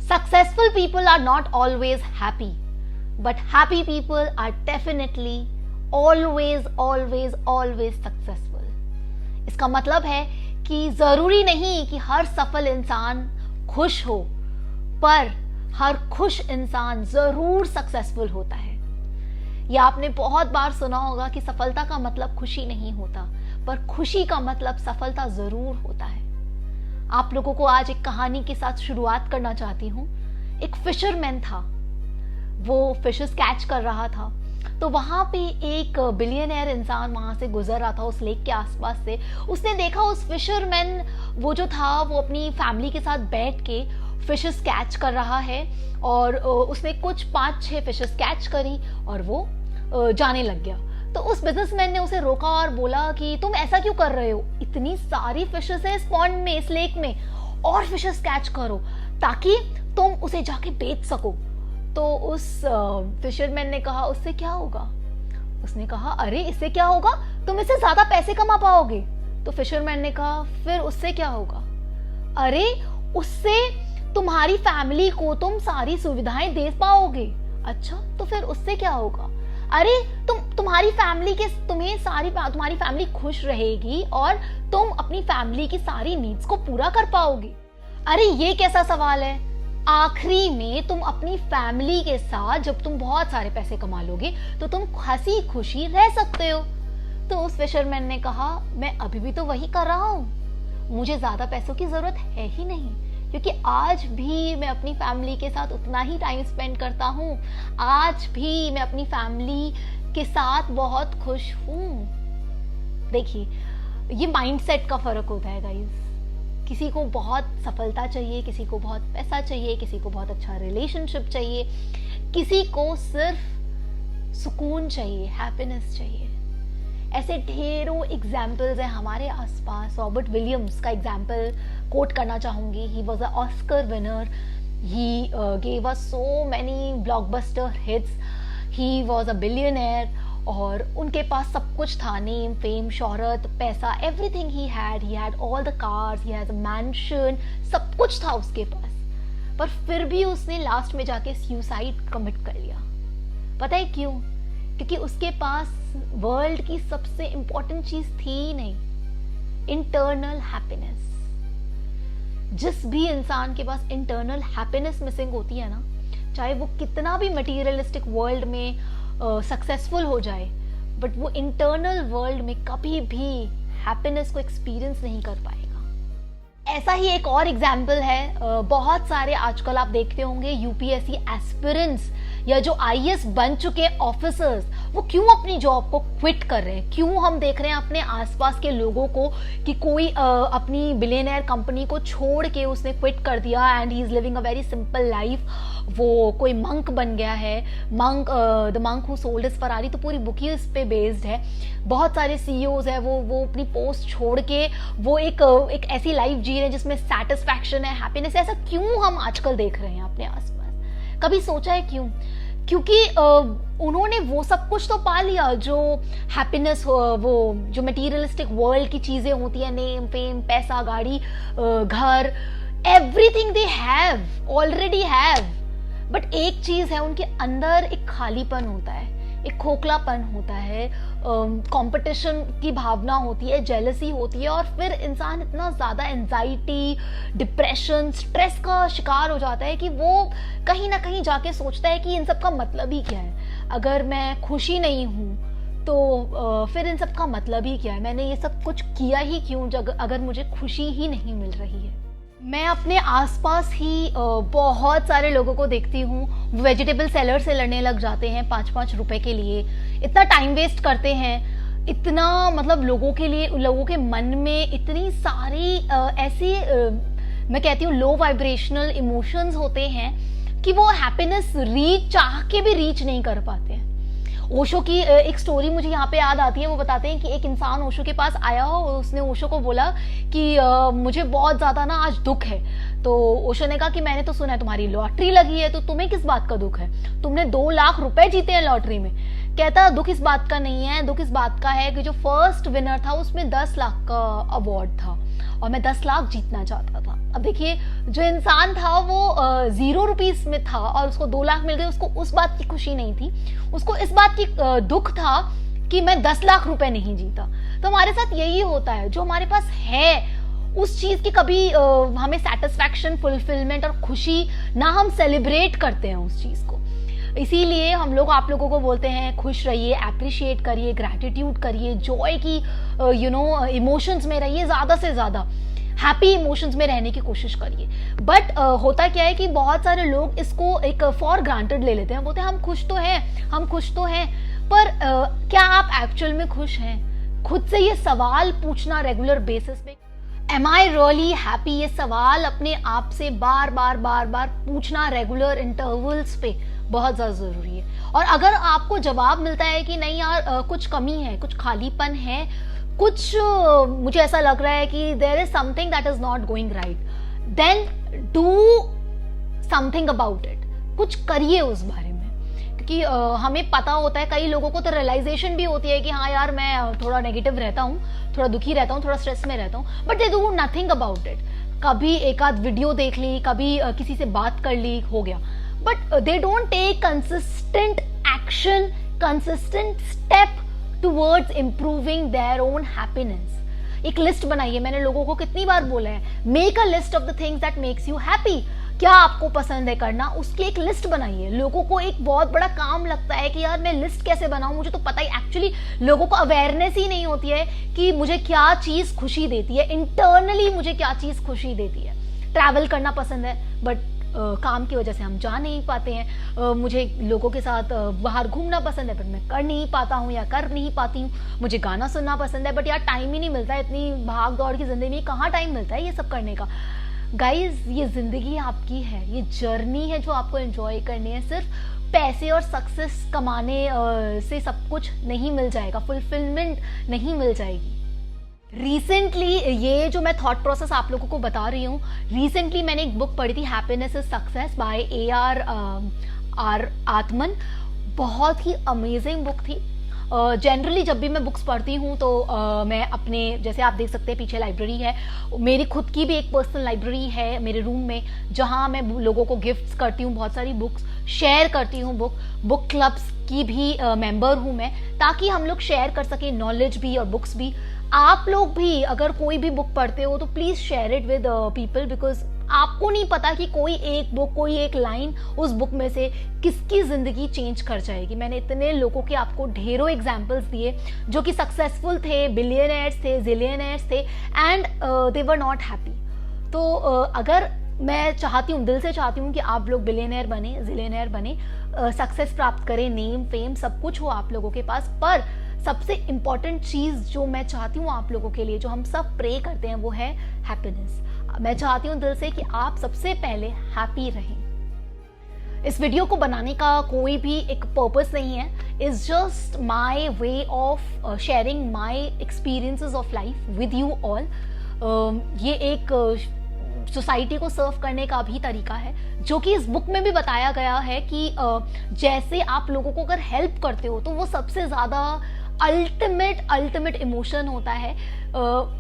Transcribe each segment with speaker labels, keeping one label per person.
Speaker 1: Successful people are not always happy, but happy people are definitely always successful. इसका मतलब है कि जरूरी नहीं कि हर सफल इंसान खुश हो, पर हर खुश इंसान जरूर सक्सेसफुल होता है। या आपने बहुत बार सुना होगा कि सफलता का मतलब खुशी नहीं होता, पर खुशी का मतलब सफलता जरूर होता है। आप लोगों को आज एक कहानी के साथ शुरुआत करना चाहती हूँ। एक फिशरमैन था, वो फिशेस कैच कर रहा था। तो वहां पे एक बिलियनर इंसान वहां से गुजर रहा था उस लेक के आसपास से। उसने देखा उस फिशरमैन वो जो था वो अपनी फैमिली के साथ बैठ के फिशेस कैच कर रहा है, और उसने कुछ 5-6 फिशेस कैच करी और वो जाने लग गया। तो उस बिजनेसमैन ने उसे रोका और बोला कि तुम ऐसा क्यों कर रहे हो, इतनी सारी फिशेस है इस पॉन्ड में, इस लेक में, और फिशेस कैच करो ताकि तुम उसे जाके बेच सको। तो उस फिशरमैन ने कहा उससे क्या होगा। उसने कहा अरे इससे क्या होगा, तुम इससे ज्यादा पैसे कमा पाओगे। तो फिशरमैन ने कहा फिर उससे क्या होगा। अरे उससे तुम्हारी फैमिली को तुम सारी सुविधाएं दे पाओगे। अच्छा तो फिर उससे क्या होगा। अरे तुम्हारी फैमिली खुश रहेगी और तुम अपनी फैमिली की सारी नीड्स को पूरा कर पाओगे। अरे ये कैसा सवाल है, आखिरी में तुम अपनी फैमिली के साथ जब तुम बहुत सारे पैसे कमा लोगे तो तुम हंसी खुशी रह सकते हो। तो उस फिशरमैन ने कहा मैं अभी भी तो वही कर रहा हूँ, मुझे ज्यादा पैसों की जरूरत है ही नहीं, क्योंकि आज भी मैं अपनी फैमिली के साथ उतना ही टाइम स्पेंड करता हूँ, आज भी मैं अपनी फैमिली के साथ बहुत खुश हूँ। देखिए ये माइंडसेट का फर्क होता है गाइस। किसी को बहुत सफलता चाहिए, किसी को बहुत पैसा चाहिए, किसी को बहुत अच्छा रिलेशनशिप चाहिए, किसी को सिर्फ सुकून चाहिए, हैप्पीनेस चाहिए। ऐसे ढेरों एग्जाम्पल्स हैं हमारे आसपास। रॉबर्ट विलियम्स का एग्जाम्पल कोट करना चाहूंगी। He was a Oscar winner, he gave us so many blockbuster hits, he was a billionaire, और उनके पास सब कुछ था, नेम, फेम, शोहरत, पैसा, everything he had all the cars, he has a mention, सब कुछ था उसके पास। पर फिर भी उसने लास्ट में जाके सुसाइड कमिट कर लिया। पता है क्यों? क्योंकि उसके पास वर्ल्ड की सबसे इंपॉर्टेंट चीज थी ही नहीं, इंटरनल हैप्पीनेस। जिस भी इंसान के पास इंटरनल हैप्पीनेस मिसिंग होती है ना, चाहे वो कितना भी मटेरियलिस्टिक वर्ल्ड में सक्सेसफुल हो जाए, बट वो इंटरनल वर्ल्ड में कभी भी हैप्पीनेस को एक्सपीरियंस नहीं कर पाएगा। ऐसा ही एक और एग्जाम्पल है। बहुत सारे आजकल आप देखते होंगे यूपीएससी एस्पिरेंट्स या जो आईएएस बन चुके ऑफिसर्स, वो क्यों अपनी जॉब को क्विट कर रहे हैं। क्यों हम देख रहे हैं अपने आसपास के लोगों को कि कोई अपनी बिलियनर कंपनी को छोड़ के उसने क्विट कर दिया and he is living a very simple life. वो कोई मंक बन गया है, the monk who sold his Ferrari, तो पूरी बुक ही इस पे बेस्ड है। बहुत सारे सीईओज है, वो अपनी पोस्ट छोड़ के वो एक ऐसी लाइफ जी रहे हैं जिसमें सेटिस्फैक्शन है, हैप्पीनेस है। ऐसा क्यों हम आजकल देख रहे हैं अपने आसपास? कभी सोचा है क्यों? क्योंकि उन्होंने वो सब कुछ तो पा लिया जो हैप्पीनेस, वो जो मटेरियलिस्टिक वर्ल्ड की चीजें होती है, नेम, फेम, पैसा, गाड़ी, घर, everything they have already have. But एक चीज है, उनके अंदर एक खालीपन होता है, एक खोखलापन होता है, कंपटीशन की भावना होती है, जेलसी होती है, और फिर इंसान इतना ज्यादा एंजाइटी, डिप्रेशन, स्ट्रेस का शिकार हो जाता है कि वो कहीं ना कहीं जाके सोचता है कि इन सब का मतलब ही क्या है। अगर मैं खुशी नहीं हूं तो फिर इन सब का मतलब ही क्या है, मैंने ये सब कुछ किया ही क्यों अगर मुझे खुशी ही नहीं मिल रही है। मैं अपने आसपास ही बहुत सारे लोगों को देखती हूँ, वेजिटेबल सेलर से लड़ने लग जाते हैं 5-5 रुपए के लिए, इतना टाइम वेस्ट करते हैं, इतना मतलब लोगों के मन में इतनी सारी ऐसी मैं कहती हूँ लो वाइब्रेशनल इमोशंस होते हैं कि वो हैप्पीनेस चाह के भी रीच नहीं कर पाते हैं। ओशो की एक स्टोरी मुझे यहाँ पे याद आती है। वो बताते हैं कि एक इंसान ओशो के पास आया हो, उसने ओशो को बोला कि मुझे बहुत ज्यादा ना आज दुख है, तो ओशो ने कहा कि मैंने तो सुना है तुम्हारी लॉटरी लगी है, तो तुम्हें किस बात का दुख है, तुमने 2 लाख रुपए जीते हैं लॉटरी में। कहता दुख इस बात का नहीं है, दुख इस बात का है कि जो फर्स्ट विनर था उसमें 10 लाख का अवार्ड था और मैं 10 लाख जीतना चाहता था। अब देखिए जो इंसान था वो 0 रुपीज में था और उसको 2 लाख मिल गए, उसको उस बात की खुशी नहीं थी, उसको इस बात की दुख था कि मैं 10 लाख रुपए नहीं जीता। तो हमारे साथ यही होता है, जो हमारे पास है उस चीज की कभी हमें सेटिस्फैक्शन, फुलफिलमेंट और खुशी ना हम सेलिब्रेट करते हैं उस चीज को। इसीलिए हम लोग आप लोगों को बोलते हैं खुश रहिए, अप्रिशिएट करिए, ग्रैटिट्यूड करिए, जॉय की इमोशंस में रहिए, ज्यादा से ज्यादा हैप्पी इमोशंस में रहने की कोशिश करिए। बट होता क्या है कि बहुत सारे लोग इसको एक फॉर ग्रांटेड ले लेते हैं, बोलते हैं हम खुश तो हैं, हम खुश तो हैं, पर क्या आप एक्चुअल में खुश हैं? खुद से ये सवाल पूछना रेगुलर बेसिस पे, एम आई रियली हैप्पी, ये सवाल अपने आप से बार बार बार बार पूछना रेगुलर इंटरवल्स पे बहुत ज्यादा जरूरी है। और अगर आपको जवाब मिलता है कि नहीं यार कुछ कमी है, कुछ खालीपन है, कुछ मुझे ऐसा लग रहा है कि there is something that is not going right, then do something about it, कुछ करिए उस बारे में। क्योंकि हमें पता होता है, कई लोगों को तो रियलाइजेशन भी होती है कि हाँ यार मैं थोड़ा नेगेटिव रहता हूँ, थोड़ा दुखी रहता हूँ, थोड़ा स्ट्रेस में रहता हूँ, but they do nothing about it. कभी एक आध वीडियो देख ली, कभी किसी से बात कर ली, हो गया, but they don't take consistent action, consistent step towards improving their own happiness. एक लिस्ट बनाइए, मैंने लोगों को कितनी बार बोला है, make a list of the things that makes you happy. क्या आपको पसंद है करना, उसकी एक लिस्ट बनाइए। लोगों को एक बहुत बड़ा काम लगता है कि यार मैं लिस्ट कैसे बनाऊं, मुझे तो पता ही, एक्चुअली लोगों को अवेयरनेस ही नहीं होती है कि मुझे क्या चीज खुशी देती है, इंटरनली मुझे क्या चीज खुशी देती है। ट्रैवल करना पसंद है बट काम की वजह से हम जा नहीं पाते हैं। मुझे लोगों के साथ बाहर घूमना पसंद है पर मैं कर नहीं पाता हूँ या कर नहीं पाती हूँ। मुझे गाना सुनना पसंद है बट यार टाइम ही नहीं मिलता है, इतनी भाग दौड़ की जिंदगी में कहाँ टाइम मिलता है ये सब करने का। गाइज ये जिंदगी आपकी है, ये जर्नी है जो आपको एंजॉय करनी है। सिर्फ पैसे और सक्सेस कमाने से सब कुछ नहीं मिल जाएगा, फुलफिलमेंट नहीं मिल जाएगी। रिसेंटली ये जो मैं थॉट प्रोसेस आप लोगों को बता रही हूँ, रिसेंटली मैंने एक बुक पढ़ी थी, happiness is success by AR Atman. बहुत ही अमेजिंग बुक थी। जनरली जब भी मैं बुक्स पढ़ती हूँ तो मैं अपने, जैसे आप देख सकते हैं पीछे लाइब्रेरी है, मेरी खुद की भी एक पर्सनल लाइब्रेरी है मेरे रूम में, जहाँ मैं लोगों को गिफ्ट्स करती हूँ, बहुत सारी बुक्स शेयर करती हूँ। बुक क्लब्स की भी मेंबर हूँ मैं, ताकि हम लोग शेयर कर सकें नॉलेज भी और बुक्स भी। आप लोग भी अगर कोई भी बुक पढ़ते हो तो please share it with people, because आपको नहीं पता कि कोई एक बुक, कोई एक लाइन उस बुक में से किसकी जिंदगी चेंज कर जाएगी। मैंने इतने लोगों के आपको ढेरों एग्जांपल्स दिए जो कि सक्सेसफुल थे, बिलियनर्स थे, जिलियनर्स थे, and they were not happy. तो अगर मैं चाहती हूँ, दिल से चाहती हूँ कि आप लोग बिलियनर बने, जिलियनर बने, सक्सेस प्राप्त करें, नेम फेम सब कुछ हो आप लोगों के पास, पर सबसे इंपॉर्टेंट चीज जो मैं चाहती हूँ आप लोगों के लिए, जो हम सब प्रे करते हैं, वो है हैप्पीनेस। मैं चाहती हूँ दिल से कि आप सबसे पहले हैप्पी रहें। इस वीडियो को बनाने का कोई भी एक पर्पस नहीं है, it's just my way of sharing my experiences of life with you all. ये एक सोसाइटी को सर्व करने का भी तरीका है, जो कि इस बुक में भी बताया गया है कि जैसे आप लोगों को अगर हेल्प करते हो तो वो सबसे ज्यादा अल्टीमेट इमोशन होता है।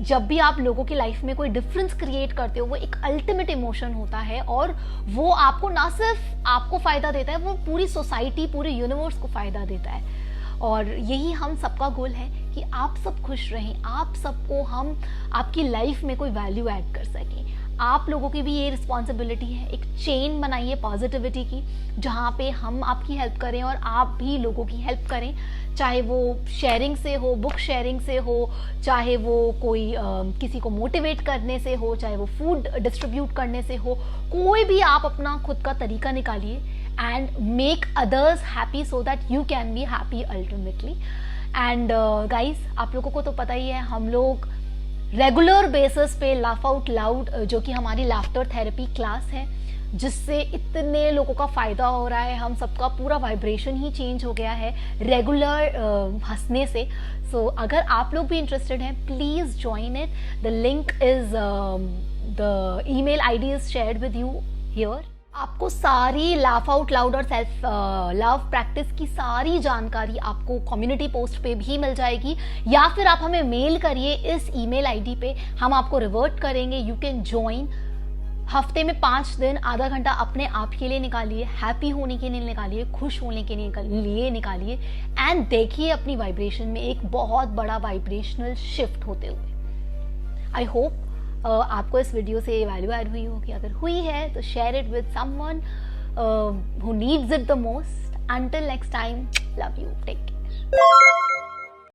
Speaker 1: जब भी आप लोगों की लाइफ में कोई डिफरेंस क्रिएट करते हो, वो एक अल्टीमेट इमोशन होता है, और वो आपको ना सिर्फ आपको फायदा देता है, वो पूरी सोसाइटी, पूरे यूनिवर्स को फायदा देता है। और यही हम सबका गोल है कि आप सब खुश रहें, आप सबको हम आपकी लाइफ में कोई वैल्यू ऐड कर सकें। आप लोगों की भी ये रिस्पॉन्सिबिलिटी है, एक चेन बनाइए पॉजिटिविटी की, जहाँ पे हम आपकी हेल्प करें और आप भी लोगों की हेल्प करें, चाहे वो शेयरिंग से हो, बुक शेयरिंग से हो, चाहे वो कोई किसी को मोटिवेट करने से हो, चाहे वो फूड डिस्ट्रीब्यूट करने से हो। कोई भी आप अपना खुद का तरीका निकालिए and make others happy so that you can be happy ultimately. And guys आप लोगों को तो पता ही है, हम लोग रेगुलर बेसिस पे लाफ आउट लाउड, जो कि हमारी लाफ्टर थेरेपी क्लास है, जिससे इतने लोगों का फायदा हो रहा है, हम सबका पूरा वाइब्रेशन ही चेंज हो गया है रेगुलर हंसने से। सो अगर आप लोग भी इंटरेस्टेड हैं, please join it. The link is the email ID is shared with you here. आपको सारी लाफ आउट लाउड और सेल्फ लव प्रैक्टिस की सारी जानकारी आपको कम्युनिटी पोस्ट पे भी मिल जाएगी, या फिर आप हमें मेल करिए इस ईमेल आईडी पे, हम आपको रिवर्ट करेंगे। You can join. हफ्ते में 5 दिन आधा घंटा अपने आप के लिए निकालिए, हैप्पी होने के लिए निकालिए, खुश होने के लिए निकालिए, एंड देखिए अपनी वाइब्रेशन में एक बहुत बड़ा वाइब्रेशनल शिफ्ट होते हुए। आई होप आपको इस वीडियो से वैल्यू ऐड हुई होगी। अगर हुई है तो share it with someone who needs it the most. Until next time, love you, take care.